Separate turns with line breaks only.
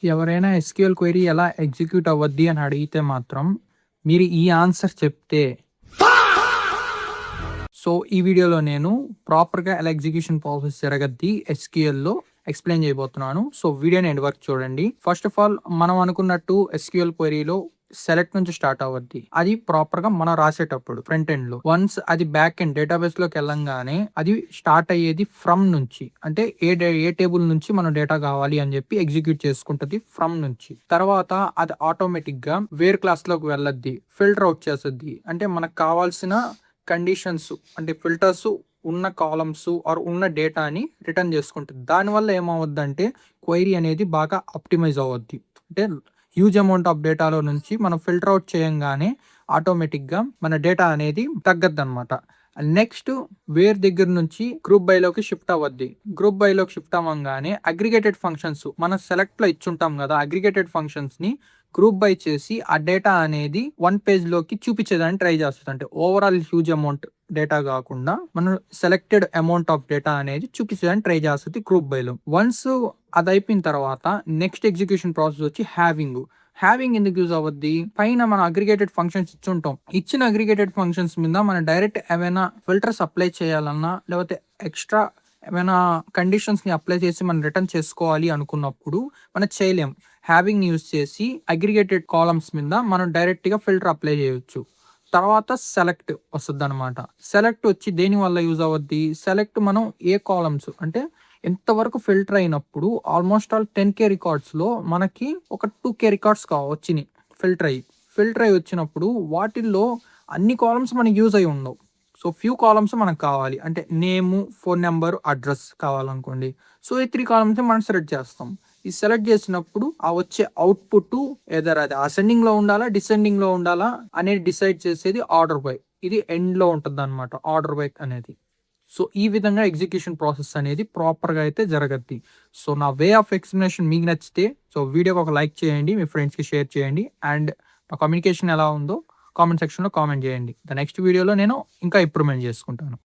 ఎవరైనా SQL query ఎలా execute అవ్వద్ది అని అడిగితే మాత్రం, మీరు ఈ ఆన్సర్ చెప్తే సో, ఈ వీడియోలో నేను ప్రాపర్‌గా ఎలా ఎగ్జిక్యూషన్ ప్రాసెస్ జరగద్ది ఎస్‌క్యూఎల్‌లో ఎక్స్‌ప్లెయిన్ చేయబోతున్నాను. సో, వీడియోని ఎండ్ వరకు చూడండి. ఫస్ట్ ఆఫ్ ఆల్ మనం అనుకున్నట్టు ఎస్‌క్యూఎల్ క్వెరీలో సెలెక్ట్ నుంచి స్టార్ట్ అవ్వద్ది. అది ప్రాపర్‌గా మనం రాసేటప్పుడు ఫ్రంట్ ఎండ్‌లో. వన్స్ అది బ్యాక్ ఎండ్ డేటాబేస్‌లోకి ఎళ్ళంగానే అది స్టార్ట్ అయ్యేది ఫ్రమ్ నుంచి. అంటే ఏ టేబుల్ నుంచి మనం డేటా కావాలి అని చెప్పి ఎగ్జిక్యూట్ చేసుకుంటది ఫ్రమ్ నుంచి. తర్వాత అది ఆటోమేటిక్‌గా వేర్ క్లాస్‌లోకి వెళ్ళద్ది. ఫిల్టర్ ఔట్ చేస్తది. అంటే మనకు కావాల్సిన కండిషన్స్ అంటే ఫిల్టర్స్ ఉన్న కాలమ్స్ ఆర్ ఉన్న డేటాని రిటర్న్ చేసుకుంటుంది. దానివల్ల ఏమవుద్దంటే క్వెరీ అనేది బాగా ఆప్టిమైజ్ అవ్వద్ది. అంటే హ్యూజ్ అమౌంట్ ఆఫ్ డేటాలో నుంచి మనం ఫిల్టర్ ఔట్ చేయంగానే ఆటోమేటిక్‌గా మన డేటా అనేది తగ్గద్దనమాట. నెక్స్ట్ వేర్ దగ్గర నుంచి గ్రూప్ బైలోకి షిఫ్ట్ అవ్వద్ది. గ్రూప్ బైలోకి షిఫ్ట్ అవ్వంగానే అగ్రిగేటెడ్ ఫంక్షన్స్ మనం సెలెక్ట్‌లో ఇచ్చుంటాం గదా! అగ్రిగేటెడ్ ఫంక్షన్స్‌ని గ్రూప్ బై చేసి ఆ డేటా అనేది వన్ పేజ్‌లోకి చూపించేదానికి ట్రై చేస్తది. అంటే ఓవరాల్ హ్యూజ్ అమౌంట్ డేటా గాకుండా మనం సెలెక్టెడ్ అమౌంట్ ఆఫ్ డేటా అనేది చూపించడానికి ట్రై చేస్తది గ్రూప్ బైలో. వన్స్ అదయిపోయిన తర్వాత నెక్స్ట్ ఎగ్జిక్యూషన్ ప్రాసెస్ వచ్చి హ్యావింగ్. హ్యావింగ్ ఎందుకు యూజ్ అవ్వద్ది? పైన మనం అగ్రిగేటెడ్ ఫంక్షన్స్ ఇచ్చుంటాం. ఇచ్చిన అగ్రిగేటెడ్ ఫంక్షన్స్ మీద మనం డైరెక్ట్ ఏవైనా ఫిల్టర్స్ అప్లై చేయాలన్నా, లేకపోతే ఎక్స్‌ట్రా ఏమైనా కండిషన్స్‌ని అప్లై చేసి మనం రిటర్న్ చేసుకోవాలి అనుకున్నప్పుడు మనం చేయలేం. హ్యావింగ్‌ని యూజ్ చేసి అగ్రిగేటెడ్ కాలమ్స్ మీద మనం డైరెక్ట్‌గా ఫిల్టర్ అప్లై చేయొచ్చు. తర్వాత సెలెక్ట్ వస్తదనమాట. సెలెక్ట్ వచ్చి దేనివల్ల యూజ్ అవ్వద్ది? సెలెక్ట్ మనం ఏ కాలమ్స్ అంటే ఎంతవరకు ఫిల్టర్ అయినప్పుడు ఆల్మోస్ట్ ఆల్ 10,000 రికార్డ్స్‌లో మనకి ఒక 2,000 రికార్డ్స్ వచ్చినియి ఫిల్టర్ అయ్యి. ఫిల్టర్ అయ్యి వచ్చినప్పుడు వాటిల్లో అన్ని కాలమ్స్ మనకి యూజ్ అయ్యి ఉండవు. సో, ఫ్యూ కాలమ్స్ మనకు కావాలి. అంటే నేము, ఫోన్ నంబర్, అడ్రెస్ కావాలనుకోండి. సో, ఈ 3 కాలమ్స్ మనం సెలెక్ట్ చేస్తాం. ఈ సెలెక్ట్ చేసినప్పుడు ఆ వచ్చే అవుట్‌పుట్ ఎయిదర్ అది అసెండింగ్‌లో ఉండాలా, డిసెండింగ్‌లో ఉండాలా అనేది డిసైడ్ చేసేది ఆర్డర్ బై. ఇది ఎండ్‌లో ఉంటదనమాట ఆర్డర్ బై అనేది. సో, ఈ విధంగా ఎగ్జిక్యూషన్ ప్రాసెస్ అనేది ప్రాపర్‌గా అయితే జరగద్ది. సో, నా వే ఆఫ్ ఎక్స్‌ప్లనేషన్ మీకు నచ్చితే సో, వీడియోకి ఒక లైక్ చేయండి. మీ ఫ్రెండ్స్‌కి షేర్ చేయండి. అండ్ నా కమ్యూనికేషన్ ఎలా ఉందో కామెంట్ సెక్షన్‌లో కామెంట్ చేయండి. నెక్స్ట్ వీడియోలో నేను ఇంకా ఇంప్రూవ్‌మెంట్ చేసుకుంటాను.